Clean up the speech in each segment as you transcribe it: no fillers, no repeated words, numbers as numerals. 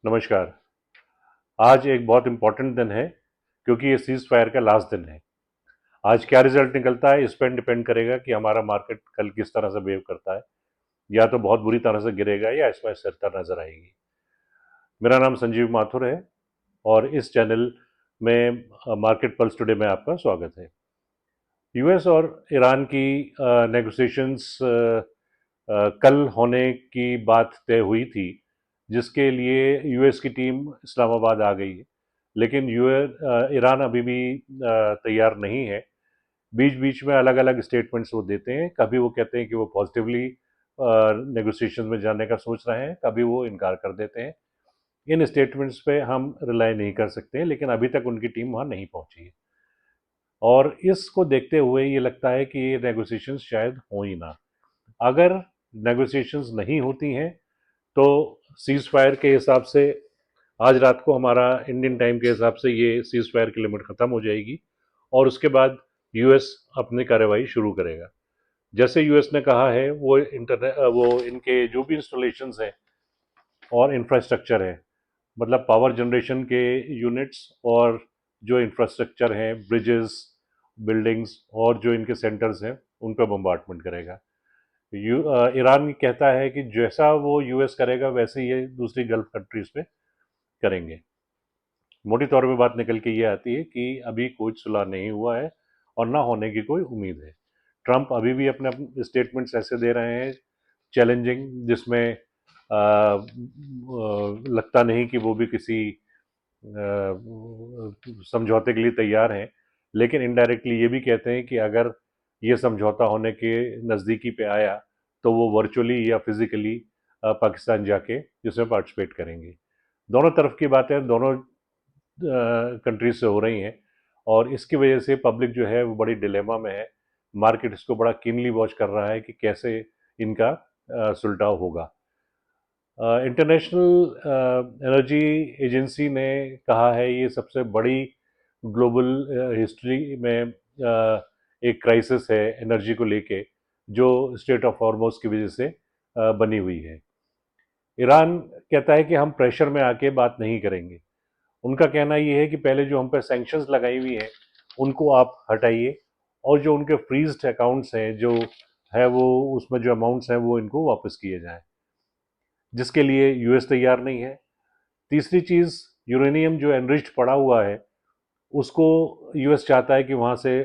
नमस्कार। आज एक बहुत इम्पोर्टेंट दिन है क्योंकि ये सीज़ फायर का लास्ट दिन है। आज क्या रिजल्ट निकलता है इस पर डिपेंड करेगा कि हमारा मार्केट कल किस तरह से बिहेव करता है। या तो बहुत बुरी तरह से गिरेगा या इसमें स्थिरता नजर आएगी। मेरा नाम संजीव माथुर है और इस चैनल में मार्केट पल्स टुडे में आपका स्वागत है। यूएस और ईरान की नेगोशिएशंस कल होने की बात तय हुई थी, जिसके लिए यूएस की टीम इस्लामाबाद आ गई है। लेकिन ईरान अभी भी तैयार नहीं है। बीच बीच में अलग अलग स्टेटमेंट्स वो देते हैं। कभी वो कहते हैं कि वो पॉजिटिवली नेगोशिएशन में जाने का सोच रहे हैं, कभी वो इनकार कर देते हैं। इन स्टेटमेंट्स पे हम रिलाई नहीं कर सकते, लेकिन अभी तक उनकी टीम वहाँ नहीं पहुंची है। और इसको देखते हुए ये लगता है कि ये नेगोशिएशंस शायद हो ही ना। अगर नेगोशिएशंस नहीं होती हैं तो सीज फायर के हिसाब से आज रात को हमारा इंडियन टाइम के हिसाब से ये सीज फायर की लिमिट खत्म हो जाएगी और उसके बाद यूएस अपनी कार्रवाई शुरू करेगा। जैसे यूएस ने कहा है, वो इनके जो भी इंस्टॉलेशंस हैं और इंफ्रास्ट्रक्चर है, मतलब पावर जनरेशन के यूनिट्स और जो इंफ्रास्ट्रक्चर हैं, ब्रिजेस, बिल्डिंग्स और जो इनके सेंटर्स हैं, उन पर बम्बार्टमेंट करेगा। ईरान कहता है कि जैसा वो यूएस करेगा वैसे ही ये दूसरी गल्फ कंट्रीज पे करेंगे। मोटी तौर पे बात निकल के ये आती है कि अभी कोई सुलह नहीं हुआ है और ना होने की कोई उम्मीद है। ट्रंप अभी भी अपने अपने स्टेटमेंट्स ऐसे दे रहे हैं, चैलेंजिंग, जिसमें लगता नहीं कि वो भी किसी समझौते के लिए तैयार हैं। लेकिन इनडायरेक्टली ये भी कहते हैं कि अगर ये समझौता होने के नज़दीकी पे आया तो वो वर्चुअली या फिजिकली पाकिस्तान जाके इसमें पार्टिसिपेट करेंगे। दोनों तरफ की बातें दोनों कंट्रीज से हो रही हैं और इसकी वजह से पब्लिक जो है वो बड़ी डिलेमा में है। मार्केट इसको बड़ा कीनली वॉच कर रहा है कि कैसे इनका सुलटाव होगा। इंटरनेशनल एनर्जी एजेंसी ने कहा है ये सबसे बड़ी ग्लोबल हिस्ट्री में एक क्राइसिस है एनर्जी को लेके, जो स्टेट ऑफ हॉर्मोज की वजह से बनी हुई है। ईरान कहता है कि हम प्रेशर में आके बात नहीं करेंगे। उनका कहना ये है कि पहले जो हम पे सैंक्शंस लगाई हुई हैं उनको आप हटाइए और जो उनके फ्रीज्ड अकाउंट्स हैं, जो है वो उसमें जो अमाउंट्स हैं वो इनको वापस किए जाएं, जिसके लिए यूएस तैयार नहीं है। तीसरी चीज़, यूरेनियम जो एनरिच्ड पड़ा हुआ है उसको यूएस चाहता है कि वहाँ से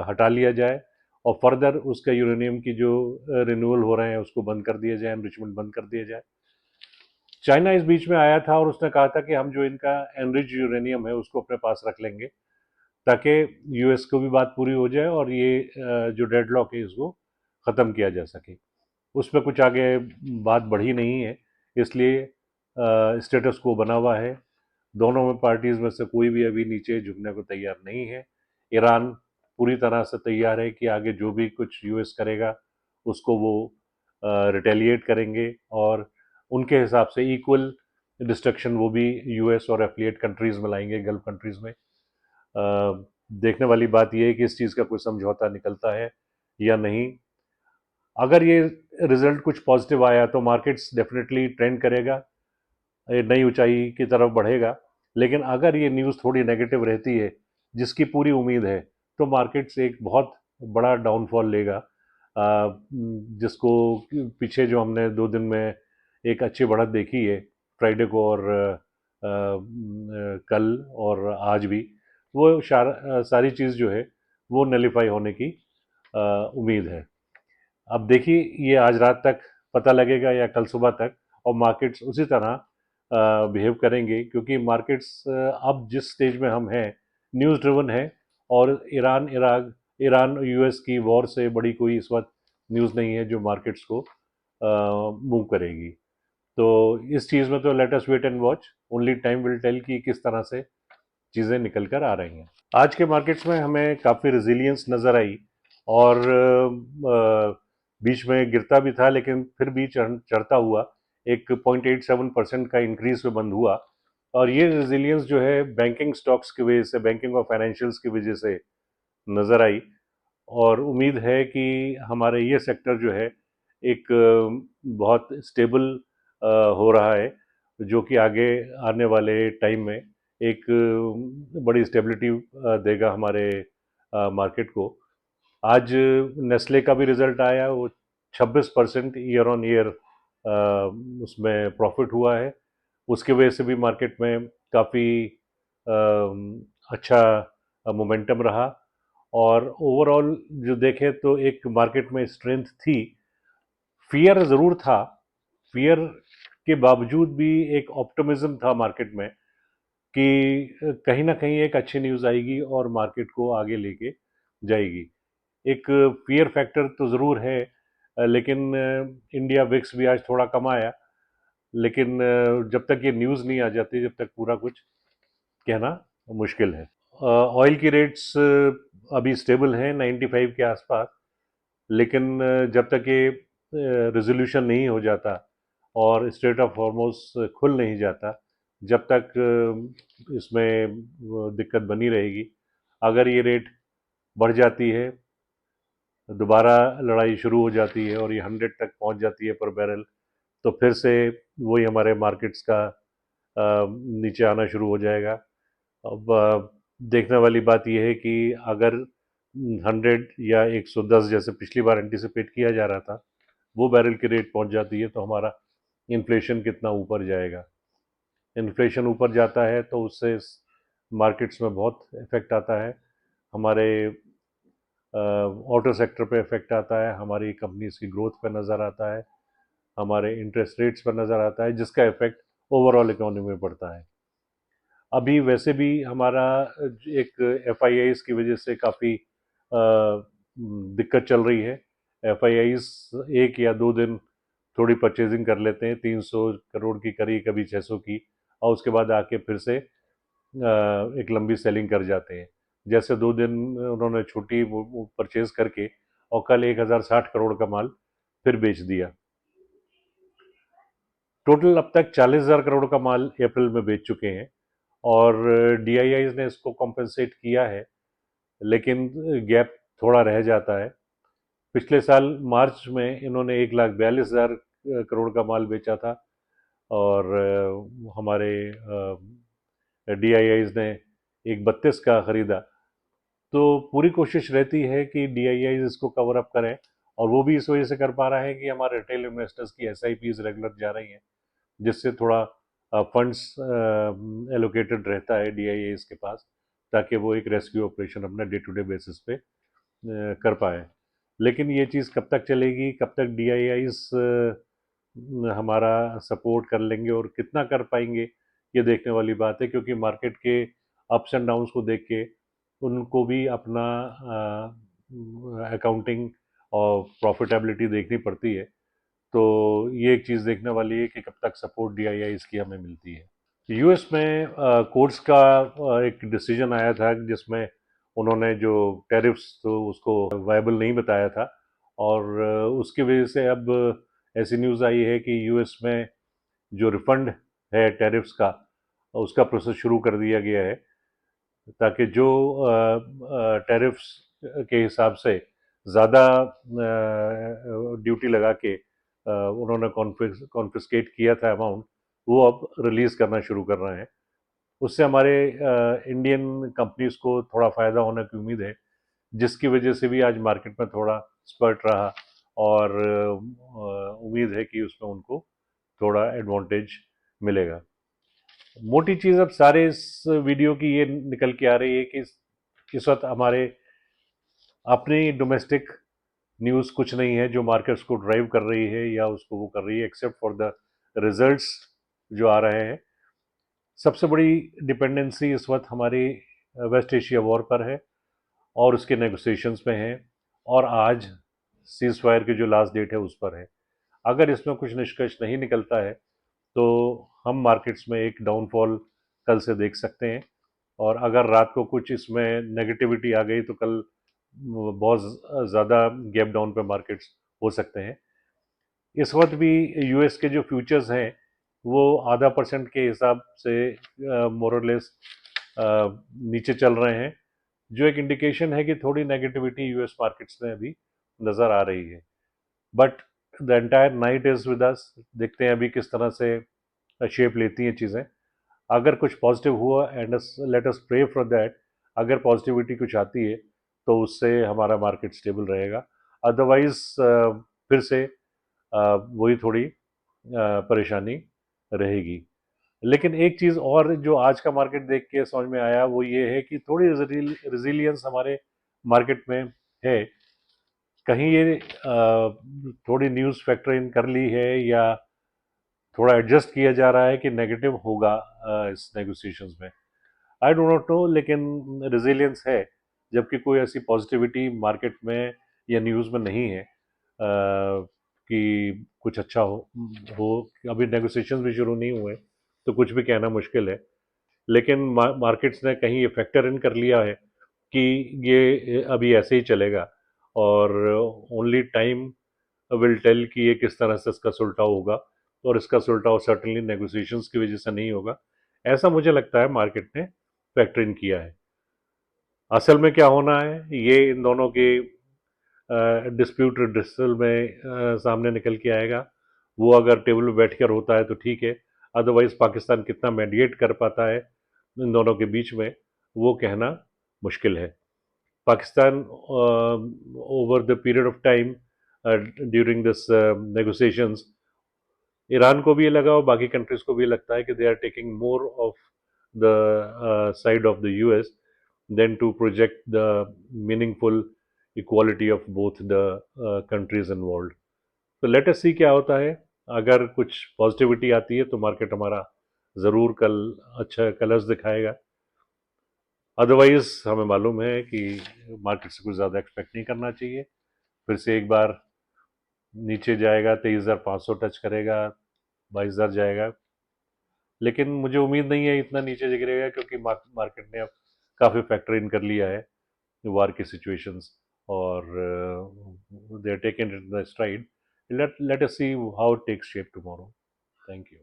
हटा लिया जाए और फर्दर उसका यूरेनियम की जो रिन्यूअल हो रहे हैं उसको बंद कर दिया जाए, एनरिचमेंट बंद कर दिया जाए। चाइना इस बीच में आया था और उसने कहा था कि हम जो इनका एनरिच यूरेनियम है उसको अपने पास रख लेंगे ताकि यूएस को भी बात पूरी हो जाए और ये जो डेडलॉक है इसको ख़त्म किया जा सके। उसमें कुछ आगे बात बढ़ी नहीं है, इसलिए स्टेटस को बना हुआ है। दोनों में पार्टीज़ में से कोई भी अभी नीचे झुकने को तैयार नहीं है। ईरान पूरी तरह से तैयार है कि आगे जो भी कुछ यूएस करेगा उसको वो रिटेलिएट करेंगे और उनके हिसाब से इक्वल डिस्ट्रक्शन वो भी यूएस और एफिलिएट कंट्रीज़ में लाएंगे, गल्फ कंट्रीज़ में। देखने वाली बात यह है कि इस चीज़ का कोई समझौता निकलता है या नहीं। अगर ये रिजल्ट कुछ पॉजिटिव आया तो मार्केट्स डेफिनेटली ट्रेंड करेगा, ये नई ऊंचाई की तरफ बढ़ेगा। लेकिन अगर ये न्यूज़ थोड़ी नेगेटिव रहती है, जिसकी पूरी उम्मीद है, तो मार्केट्स एक बहुत बड़ा डाउनफॉल लेगा, जिसको पीछे जो हमने 2 दिन में एक अच्छी बढ़त देखी है, फ्राइडे को और कल और आज भी, वो सारी चीज़ जो है वो नलीफाई होने की उम्मीद है। अब देखिए ये आज रात तक पता लगेगा या कल सुबह तक, और मार्केट्स उसी तरह बिहेव करेंगे क्योंकि मार्केट्स अब जिस स्टेज में हम हैं न्यूज़ ड्रिवन है। और ईरान यूएस की वॉर से बड़ी कोई इस वक्त न्यूज़ नहीं है जो मार्केट्स को मूव करेगी। तो इस चीज़ में तो let us wait and watch, only time will tell कि किस तरह से चीज़ें निकल कर आ रही हैं। आज के मार्केट्स में हमें काफ़ी रेजिलियंस नज़र आई और बीच में गिरता भी था लेकिन फिर भी चढ़ता हुआ एक 0.87% का इंक्रीज पे बंद हुआ। और ये रेजिलियंस जो है बैंकिंग स्टॉक्स की वजह से, बैंकिंग और फाइनेंशियल्स की वजह से नज़र आई। और उम्मीद है कि हमारे ये सेक्टर जो है एक बहुत स्टेबल हो रहा है। जो कि आगे आने वाले टाइम में एक बड़ी स्टेबिलिटी देगा हमारे मार्केट को। आज नेस्ले का भी रिजल्ट आया, वो 26% ईयर ऑन ईयर उसमें प्रॉफिट हुआ है। उसकी वजह से भी मार्केट में काफ़ी अच्छा मोमेंटम रहा। और ओवरऑल जो देखें तो एक मार्केट में स्ट्रेंथ थी। फियर ज़रूर था, फियर के बावजूद भी एक ऑप्टिमिज्म था मार्केट में कि कहीं ना कहीं एक अच्छी न्यूज़ आएगी और मार्केट को आगे लेके जाएगी। एक फियर फैक्टर तो ज़रूर है, लेकिन इंडिया विक्स भी आज थोड़ा कम आया। लेकिन जब तक ये न्यूज़ नहीं आ जाती, जब तक पूरा कुछ कहना मुश्किल है। ऑयल की रेट्स अभी स्टेबल हैं 95 के आसपास। लेकिन जब तक ये रेजोल्यूशन नहीं हो जाता और स्ट्रेट ऑफ हॉर्मोज खुल नहीं जाता, जब तक इसमें दिक्कत बनी रहेगी। अगर ये रेट बढ़ जाती है, दोबारा लड़ाई शुरू हो जाती है और ये 100 तक पहुंच जाती है पर बैरल, तो फिर से वही हमारे मार्केट्स का नीचे आना शुरू हो जाएगा। अब देखने वाली बात यह है कि अगर 100 या 110 जैसे पिछली बार एंटिसिपेट किया जा रहा था, वो बैरल की रेट पहुंच जाती है, तो हमारा इन्फ्लेशन कितना ऊपर जाएगा। इन्फ्लेशन ऊपर जाता है तो उससे मार्केट्स में बहुत इफेक्ट आता है। हमारे ऑटो सेक्टर पे इफेक्ट आता है, हमारी कंपनीज की ग्रोथ पर नज़र आता है, हमारे इंटरेस्ट रेट्स पर नज़र आता है, जिसका इफेक्ट ओवरऑल इकोनॉमी में पड़ता है। अभी वैसे भी हमारा एक एफआईआईज की वजह से काफ़ी दिक्कत चल रही है। एफआईआईज एक या दो दिन थोड़ी परचेजिंग कर लेते हैं, 300 करोड़ की करी, कभी 600 की, और उसके बाद आके फिर से एक लंबी सेलिंग कर जाते हैं। जैसे 2 दिन उन्होंने छुट्टी परचेज करके और कल 1060 करोड़ का माल फिर बेच दिया। टोटल अब तक 40,000 करोड़ का माल अप्रैल में बेच चुके हैं और डीआईआईज ने इसको कॉम्पेंसेट किया है, लेकिन गैप थोड़ा रह जाता है। पिछले साल मार्च में इन्होंने 1,42,000 करोड़ का माल बेचा था और हमारे डीआईआईज ने 1,32 का खरीदा। तो पूरी कोशिश रहती है कि डीआईआईज इसको कवर अप करें, और वो भी इस वजह से कर पा रहा है कि हमारे रिटेल इन्वेस्टर्स की एसआईपीज रेगुलर जा रही हैं, जिससे थोड़ा फंड्स एलोकेटेड रहता है डीआईआईज के पास, ताकि वो एक रेस्क्यू ऑपरेशन अपना डे टू डे बेसिस पे कर पाए। लेकिन ये चीज़ कब तक चलेगी, कब तक डीआईआईज हमारा सपोर्ट कर लेंगे और कितना कर पाएंगे, ये देखने वाली बात है, क्योंकि मार्केट के अप्स एंड डाउन्स को देख के उनको भी अपना अकाउंटिंग और प्रॉफिटेबिलिटी देखनी पड़ती है। तो ये एक चीज़ देखने वाली है कि कब तक सपोर्ट डीआईआईज की हमें मिलती है। यूएस में कोर्ट्स का एक डिसीजन आया था जिसमें उन्होंने जो टैरिफ्स तो उसको वायबल नहीं बताया था, और उसकी वजह से अब ऐसी न्यूज़ आई है कि यूएस में जो रिफंड है टैरिफ्स का, उसका प्रोसेस शुरू कर दिया गया है, ताकि जो टैरिफ्स के हिसाब से ज़्यादा ड्यूटी लगा के उन्होंने कॉन्फिस्केट किया था अमाउंट, वो अब रिलीज़ करना शुरू कर रहे हैं। उससे हमारे इंडियन कंपनीज को थोड़ा फ़ायदा होने की उम्मीद है, जिसकी वजह से भी आज मार्केट में थोड़ा स्पर्ट रहा, और उम्मीद है कि उसमें उनको थोड़ा एडवांटेज मिलेगा। मोटी चीज़ अब सारे इस वीडियो की ये निकल के आ रही है कि इस वक्त हमारे अपनी डोमेस्टिक न्यूज़ कुछ नहीं है जो मार्केट्स को ड्राइव कर रही है या उसको वो कर रही है, एक्सेप्ट फॉर द रिजल्ट्स जो आ रहे हैं। सबसे बड़ी डिपेंडेंसी इस वक्त हमारी वेस्ट एशिया वॉर पर है और उसके नेगोशिएशंस में है, और आज सीज फायर की जो लास्ट डेट है उस पर है। अगर इसमें कुछ निष्कर्ष नहीं निकलता है तो हम मार्केट्स में एक डाउनफॉल कल से देख सकते हैं, और अगर रात को कुछ इसमें नेगेटिविटी आ गई तो कल बहुत ज़्यादा गैप डाउन पे मार्केट्स हो सकते हैं। इस वक्त भी यूएस के जो फ्यूचर्स हैं वो ½ % के हिसाब से मोरलेस नीचे चल रहे हैं, जो एक इंडिकेशन है कि थोड़ी नेगेटिविटी यूएस मार्केट्स में अभी नज़र आ रही है। But the entire night is with us. देखते हैं अभी किस तरह से शेप लेती हैं चीज़ें। अगर कुछ पॉजिटिव हुआ and let us pray for that, अगर पॉजिटिविटी कुछ आती है तो उससे हमारा मार्केट स्टेबल रहेगा। अदरवाइज फिर से वही थोड़ी परेशानी रहेगी। लेकिन एक चीज़ और जो आज का मार्केट देख के समझ में आया वो ये है कि थोड़ी रिजिलियंस हमारे मार्केट में है। कहीं ये थोड़ी न्यूज़ फैक्टर इन कर ली है या थोड़ा एडजस्ट किया जा रहा है कि नेगेटिव होगा इस नेगोशिएशंस में, आई डो नॉट नो, लेकिन रेजिलियंस है। जबकि कोई ऐसी पॉजिटिविटी मार्केट में या न्यूज़ में नहीं है कि कुछ अच्छा हो। अभी नेगोशिएशंस भी शुरू नहीं हुए तो कुछ भी कहना मुश्किल है। लेकिन मार्केट्स ने कहीं ये फैक्टर इन कर लिया है कि ये अभी ऐसे ही चलेगा और ओनली टाइम विल टेल कि ये किस तरह से इसका सुलटाव होगा, और इसका सुलटाव सर्टनली नेगोशिएशंस की वजह से नहीं होगा, ऐसा मुझे लगता है मार्केट ने फैक्टर इन किया है। असल में क्या होना है ये इन दोनों के डिस्प्यूट रिड्रेसल में सामने निकल के आएगा। वो अगर टेबल पे बैठ कर होता है तो ठीक है, अदरवाइज पाकिस्तान कितना मेडिएट कर पाता है इन दोनों के बीच में वो कहना मुश्किल है। Pakistan over the period of time during this negotiations, Iran को भी ये लगा और बाकी कंट्रीज को भी लगता है कि they are taking more of the side of the US then to project the meaningful equality of both the countries involve. तो लेट अस सी क्या होता है। अगर कुछ पॉजिटिविटी आती है तो मार्केट हमारा ज़रूर कल अच्छा कलर्स दिखाएगा। अदरवाइज हमें मालूम है कि मार्केट से कुछ ज़्यादा एक्सपेक्ट नहीं करना चाहिए। फिर से एक बार नीचे जाएगा, 23,500 टच करेगा, 22,000 जाएगा। लेकिन मुझे उम्मीद नहीं है इतना नीचे गिरेगा क्योंकि मार्केट ने अब काफ़ी फैक्टर इन कर लिया है वार की सिचुएशंस, और they are taken it in the stride. Let us see how it takes shape tomorrow. Thank you.